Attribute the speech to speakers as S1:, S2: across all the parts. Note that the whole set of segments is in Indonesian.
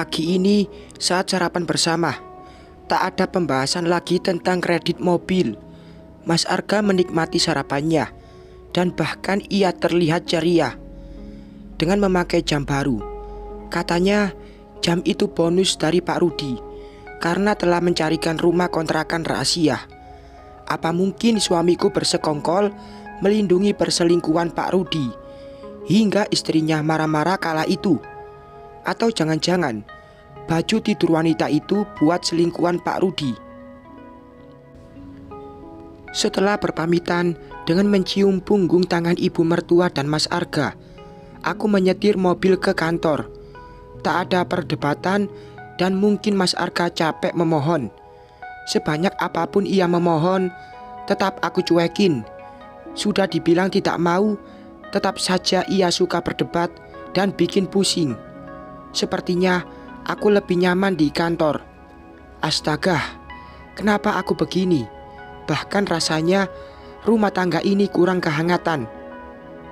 S1: Pagi ini saat sarapan bersama, tak ada pembahasan lagi tentang kredit mobil. Mas Arga menikmati sarapannya dan bahkan ia terlihat ceria dengan memakai jam baru. Katanya jam itu bonus dari Pak Rudi karena telah mencarikan rumah kontrakan rahasia. Apa mungkin suamiku bersekongkol melindungi perselingkuhan Pak Rudi hingga istrinya marah-marah kala itu? Atau jangan-jangan baju tidur wanita itu buat selingkuhan Pak Rudi? Setelah berpamitan dengan mencium punggung tangan ibu mertua dan Mas Arga, aku menyetir mobil ke kantor. Tak ada perdebatan dan mungkin Mas Arga capek memohon. Sebanyak apapun ia memohon, tetap aku cuekin. Sudah dibilang tidak mau, tetap saja ia suka berdebat dan bikin pusing. Sepertinya aku lebih nyaman di kantor. Astaga, kenapa aku begini? Bahkan rasanya rumah tangga ini kurang kehangatan.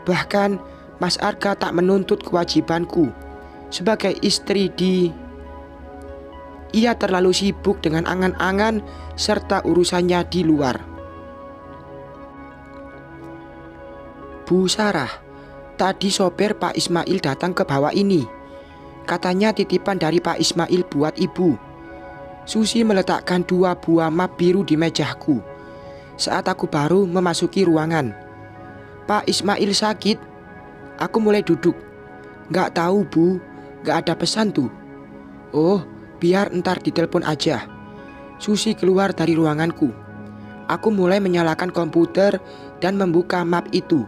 S1: Bahkan Mas Arga tak menuntut kewajibanku sebagai istri Ia terlalu sibuk dengan angan-angan serta urusannya di luar. Bu Sarah, tadi sopir Pak Ismail datang ke bawah ini. Katanya titipan dari Pak Ismail buat ibu. Susi meletakkan 2 buah map biru di mejaku saat aku baru memasuki ruangan. Pak Ismail sakit. Aku mulai duduk. Gak tahu bu, gak ada pesan tuh. Oh, biar ntar ditelepon aja. Susi keluar dari ruanganku. Aku mulai menyalakan komputer dan membuka map itu.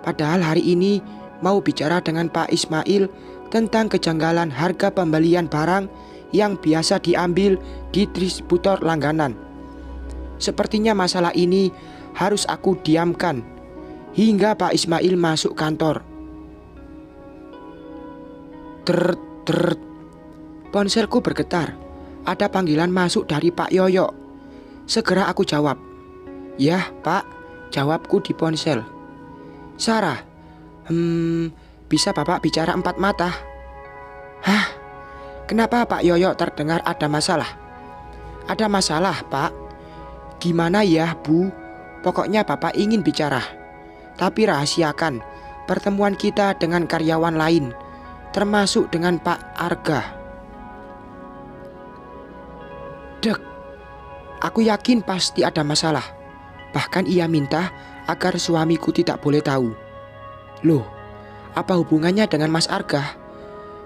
S1: Padahal hari ini mau bicara dengan Pak Ismail tentang kejanggalan harga pembelian barang yang biasa diambil di distributor langganan. Sepertinya masalah ini harus aku diamkan hingga Pak Ismail masuk kantor. Tert. Ponselku bergetar. Ada panggilan masuk dari Pak Yoyo. Segera aku jawab. Yah Pak, jawabku di ponsel. Sarah, bisa Bapak bicara 4 mata? Hah? Kenapa Pak Yoyo terdengar ada masalah? Ada masalah Pak? Gimana ya Bu? Pokoknya Bapak ingin bicara. Tapi rahasiakan pertemuan kita dengan karyawan lain, termasuk dengan Pak Arga. Dek, aku yakin pasti ada masalah. Bahkan ia minta agar suamiku tidak boleh tahu. Loh, apa hubungannya dengan Mas Arga?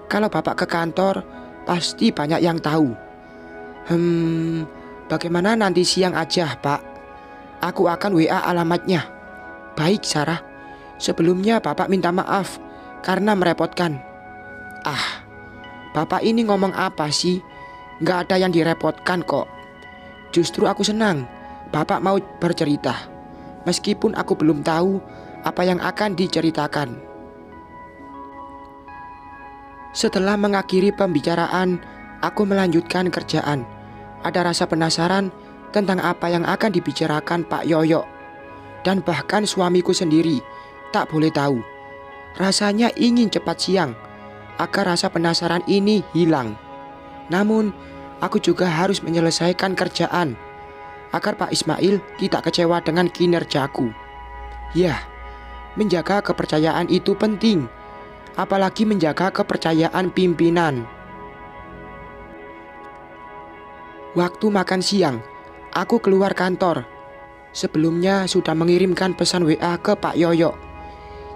S1: Kalau Bapak ke kantor, pasti banyak yang tahu. Bagaimana nanti siang aja Pak? Aku akan WA alamatnya. Baik Sarah, sebelumnya Bapak minta maaf karena merepotkan. Ah, Bapak ini ngomong apa sih? Gak ada yang direpotkan kok. Justru aku senang Bapak mau bercerita, meskipun aku belum tahu apa yang akan diceritakan. Setelah mengakhiri pembicaraan, aku melanjutkan kerjaan. Ada rasa penasaran tentang apa yang akan dibicarakan Pak Yoyo. Dan bahkan suamiku sendiri tak boleh tahu. Rasanya ingin cepat siang agar rasa penasaran ini hilang. Namun, aku juga harus menyelesaikan kerjaan agar Pak Ismail tidak kecewa dengan kinerjaku. Ya, menjaga kepercayaan itu penting, apalagi menjaga kepercayaan pimpinan. Waktu makan siang, aku keluar kantor. Sebelumnya sudah mengirimkan pesan WA ke Pak Yoyo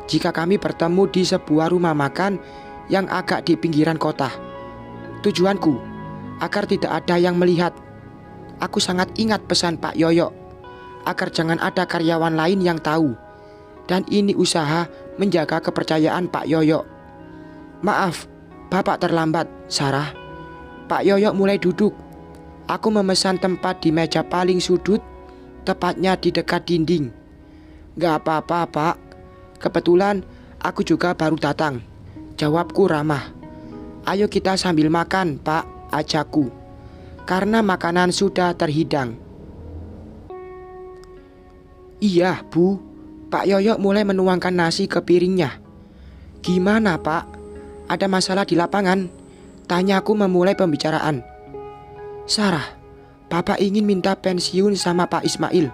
S1: jika kami bertemu di sebuah rumah makan yang agak di pinggiran kota. Tujuanku agar tidak ada yang melihat. Aku sangat ingat pesan Pak Yoyo agar jangan ada karyawan lain yang tahu. Dan ini usaha menjaga kepercayaan Pak Yoyo. Maaf, Bapak terlambat, Sarah. Pak Yoyo mulai duduk. Aku memesan tempat di meja paling sudut, tepatnya di dekat dinding. Gak apa-apa Pak, kebetulan aku juga baru datang. Jawabku ramah. Ayo kita sambil makan Pak, ajakku. Karena makanan sudah terhidang. Iya Bu. Pak Yoyo mulai menuangkan nasi ke piringnya. Gimana Pak? Ada masalah di lapangan? Tanyaku memulai pembicaraan. Sarah, Bapak ingin minta pensiun sama Pak Ismail.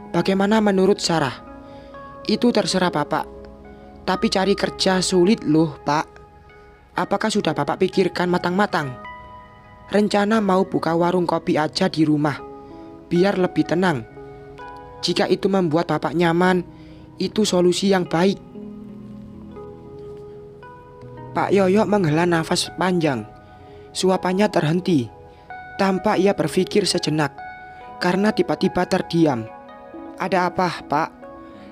S1: Bagaimana menurut Sarah? Itu terserah Bapak. Tapi cari kerja sulit loh, Pak. Apakah sudah Bapak pikirkan matang-matang? Rencana mau buka warung kopi aja di rumah, biar lebih tenang. Jika itu membuat Bapak nyaman, itu solusi yang baik. Pak Yoyo menghela nafas panjang. Suapannya terhenti. Tampak ia berpikir sejenak, karena tiba-tiba terdiam. Ada apa, Pak?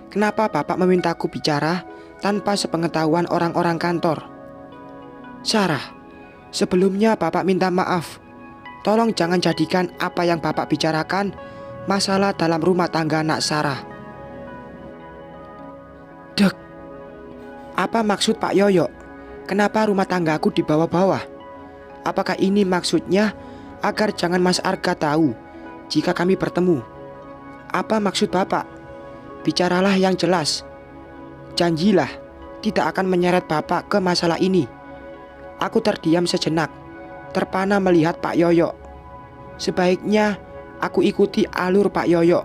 S1: Kenapa Bapak memintaku bicara tanpa sepengetahuan orang-orang kantor? Sarah, sebelumnya Bapak minta maaf. Tolong jangan jadikan apa yang Bapak bicarakan masalah dalam rumah tangga anak Sarah. Dek, apa maksud Pak Yoyo? Kenapa rumah tanggaku dibawa-bawa? Apakah ini maksudnya agar jangan Mas Arga tahu jika kami bertemu? Apa maksud Bapak? Bicaralah yang jelas. Janjilah tidak akan menyeret Bapak ke masalah ini. Aku terdiam sejenak, terpana melihat Pak Yoyo. Sebaiknya aku ikuti alur Pak Yoyo.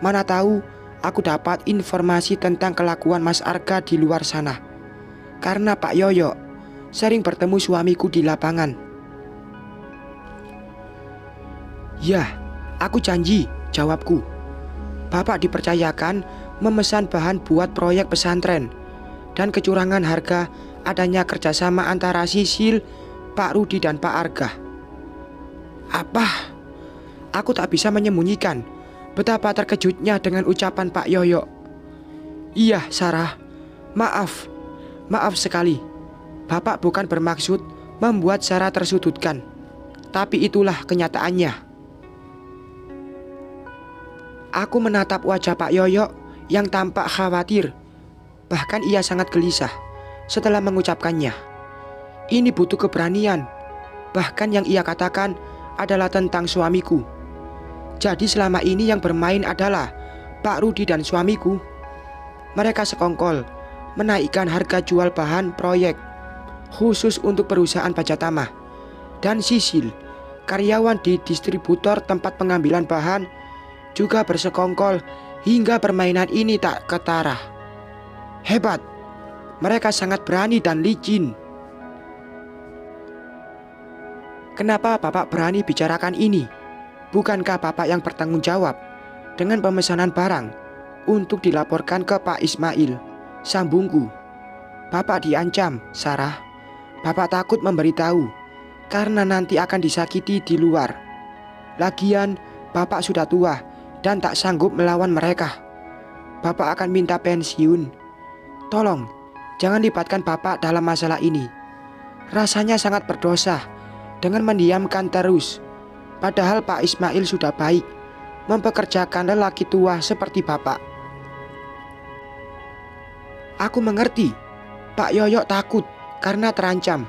S1: Mana tahu aku dapat informasi tentang kelakuan Mas Arga di luar sana. Karena Pak Yoyo sering bertemu suamiku di lapangan. Ya, aku janji, jawabku. Bapak dipercayakan memesan bahan buat proyek pesantren. Dan kecurangan harga adanya kerjasama antara Sisil, Pak Rudi dan Pak Arga. Apa? Aku tak bisa menyembunyikan betapa terkejutnya dengan ucapan Pak Yoyo. Iya, Sarah, Maaf sekali. Bapak bukan bermaksud membuat Sarah tersudutkan. Tapi itulah kenyataannya. Aku menatap wajah Pak Yoyo yang tampak khawatir. Bahkan ia sangat gelisah setelah mengucapkannya. Ini butuh keberanian. Bahkan yang ia katakan adalah tentang suamiku. Jadi selama ini yang bermain adalah Pak Rudi dan suamiku. Mereka sekongkol menaikkan harga jual bahan proyek khusus untuk perusahaan Bajatama. Dan Sisil, karyawan di distributor tempat pengambilan bahan, juga bersekongkol hingga permainan ini tak ketara. Hebat, mereka sangat berani dan licin. Kenapa Bapak berani bicarakan ini? Bukankah Bapak yang bertanggung jawab dengan pemesanan barang untuk dilaporkan ke Pak Ismail? Sambungku. Bapak diancam, Sarah. Bapak takut memberitahu karena nanti akan disakiti di luar. Lagian Bapak sudah tua dan tak sanggup melawan mereka. Bapak akan minta pensiun. Tolong jangan libatkan Bapak dalam masalah ini. Rasanya sangat berdosa dengan mendiamkan terus. Padahal Pak Ismail sudah baik mempekerjakan lelaki tua seperti Bapak. Aku mengerti, Pak Yoyo takut karena terancam.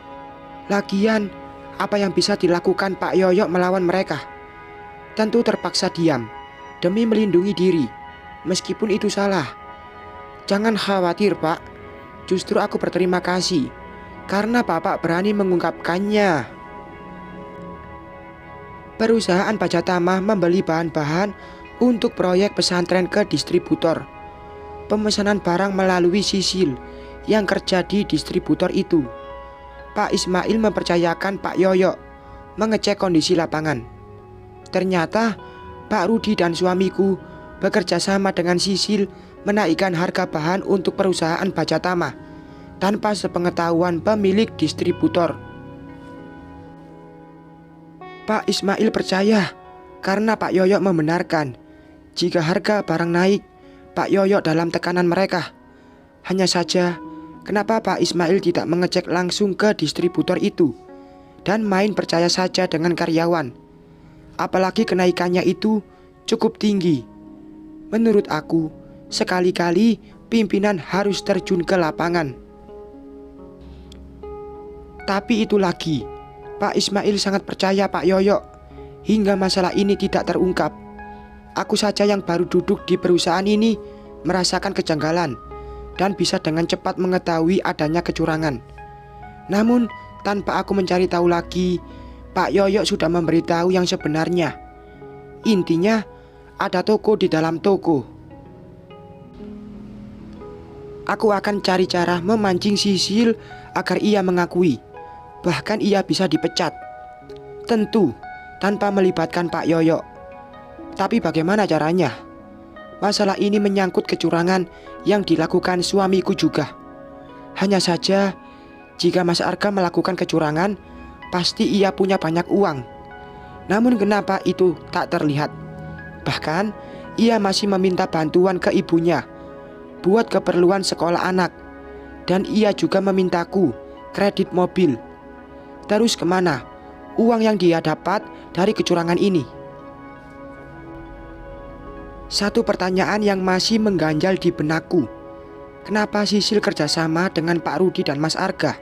S1: Lagian, apa yang bisa dilakukan Pak Yoyo melawan mereka? Tentu terpaksa diam demi melindungi diri, meskipun itu salah. Jangan khawatir, Pak. Justru aku berterima kasih karena Bapak berani mengungkapkannya. Perusahaan Bajatama membeli bahan-bahan untuk proyek pesantren ke distributor. Pemesanan barang melalui Sisil yang kerja di distributor itu. Pak Ismail mempercayakan Pak Yoyo mengecek kondisi lapangan. Ternyata Pak Rudi dan suamiku bekerja sama dengan Sisil menaikkan harga bahan untuk perusahaan Bajatama tanpa sepengetahuan pemilik distributor. Pak Ismail percaya karena Pak Yoyo membenarkan jika harga barang naik, Pak Yoyo dalam tekanan mereka. Hanya saja, kenapa Pak Ismail tidak mengecek langsung ke distributor itu dan main percaya saja dengan karyawan? Apalagi kenaikannya itu cukup tinggi. Menurut aku, sekali-kali pimpinan harus terjun ke lapangan. Tapi itu lagi, Pak Ismail sangat percaya Pak Yoyo hingga masalah ini tidak terungkap. Aku saja yang baru duduk di perusahaan ini merasakan kejanggalan dan bisa dengan cepat mengetahui adanya kecurangan. Namun Tanpa aku mencari tahu lagi, Pak Yoyo sudah memberitahu yang sebenarnya. Intinya, ada toko di dalam toko. Aku akan cari cara memancing Sisil agar ia mengakui. Bahkan ia bisa dipecat. Tentu, tanpa melibatkan Pak Yoyo. Tapi bagaimana caranya? Masalah ini menyangkut kecurangan yang dilakukan suamiku juga. Hanya saja, jika Mas Arga melakukan kecurangan, pasti ia punya banyak uang. Namun kenapa itu tak terlihat? Bahkan, ia masih meminta bantuan ke ibunya buat keperluan sekolah anak. Dan ia juga memintaku kredit mobil. Terus kemana uang yang dia dapat dari kecurangan ini? Satu pertanyaan yang masih mengganjal di benakku. Kenapa Sisil kerjasama dengan Pak Rudi dan Mas Arga?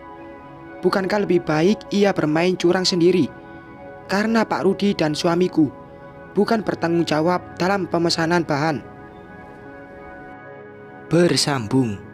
S1: Bukankah lebih baik ia bermain curang sendiri? Karena Pak Rudi dan suamiku bukan bertanggung jawab dalam pemesanan bahan. Bersambung.